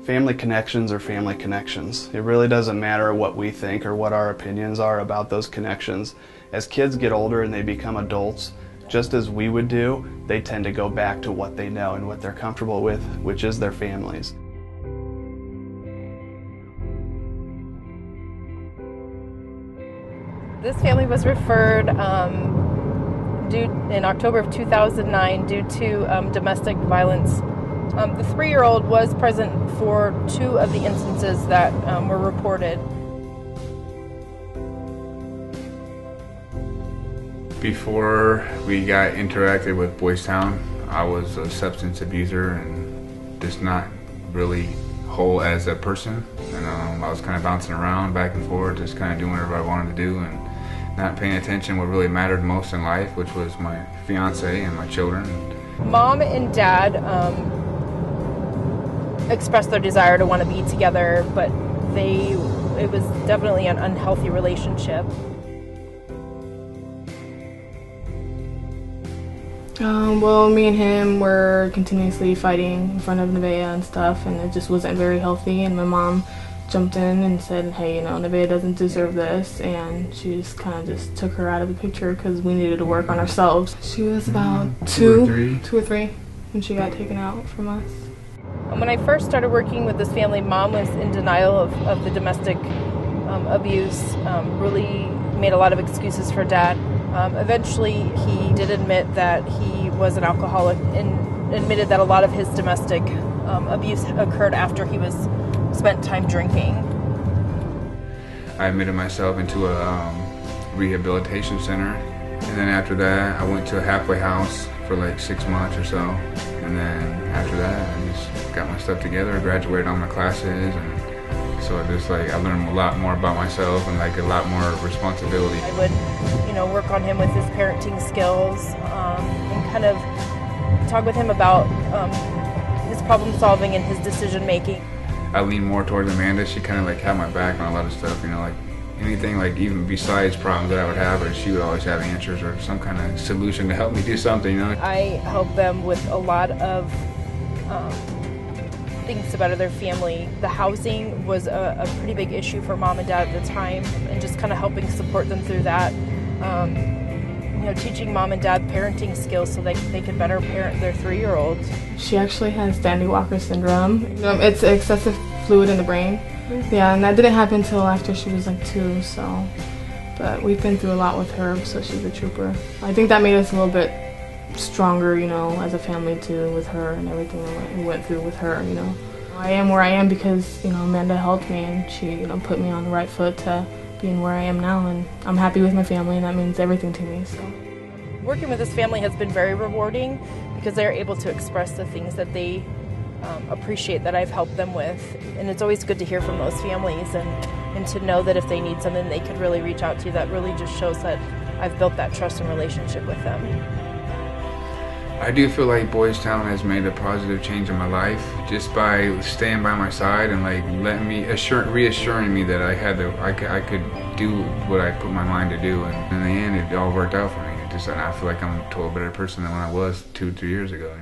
Family connections are family connections. It really doesn't matter what we think or what our opinions are about those connections. As kids get older and they become adults, just as we would do, they tend to go back to what they know and what they're comfortable with, which is their families. This family was referred in October of 2009 due to domestic violence. The 3-year-old was present for 2 of the instances that were reported. Before we got interacted with Boys Town, I was a substance abuser and just not really whole as a person. And I was kind of bouncing around back and forth, just kind of doing whatever I wanted to do and not paying attention what really mattered most in life, which was my fiance and my children. Mom and Dad expressed their desire to want to be together, but it was definitely an unhealthy relationship. Well, me and him were continuously fighting in front of Nevaeh and stuff, and it just wasn't very healthy, and my mom jumped in and said, hey, Nevaeh doesn't deserve this, and she just kind of just took her out of the picture because we needed to work on ourselves. She was about two or three when she got taken out from us. When I first started working with this family, Mom was in denial of the domestic abuse, really made a lot of excuses for Dad. Eventually, he did admit that he was an alcoholic and admitted that a lot of his domestic abuse occurred after he was spent time drinking. I admitted myself into a rehabilitation center, and then after that, I went to a halfway house for like 6 months or so, and then after that, I just got my stuff together, graduated all my classes, and so I learned a lot more about myself and a lot more responsibility. I would, work on him with his parenting skills and kind of talk with him about his problem solving and his decision making. I lean more towards Amanda. She kind of had my back on a lot of stuff, anything even besides problems that I would have, or she would always have answers or some kind of solution to help me do something, I help them with a lot of things to better their family. The housing was a pretty big issue for Mom and Dad at the time, and just kind of helping support them through that. Teaching Mom and Dad parenting skills so they can better parent their 3-year-old. She actually has Dandy Walker syndrome. It's excessive fluid in the brain. Yeah, and that didn't happen until after she was 2, so. But we've been through a lot with her, so she's a trooper. I think that made us a little bit stronger, as a family too, with her and everything that we went through with her, I am where I am because, Amanda helped me and she, put me on the right foot to being where I am now, and I'm happy with my family, and that means everything to me, so. Working with this family has been very rewarding because they're able to express the things that they appreciate that I've helped them with, and it's always good to hear from those families and to know that if they need something they could really reach out to. That really just shows that I've built that trust and relationship with them. I do feel like Boys Town has made a positive change in my life just by staying by my side and letting me reassuring me that I could do what I put my mind to do, and in the end it all worked out for me. I feel like I'm a total better person than when I was 2-3 years ago.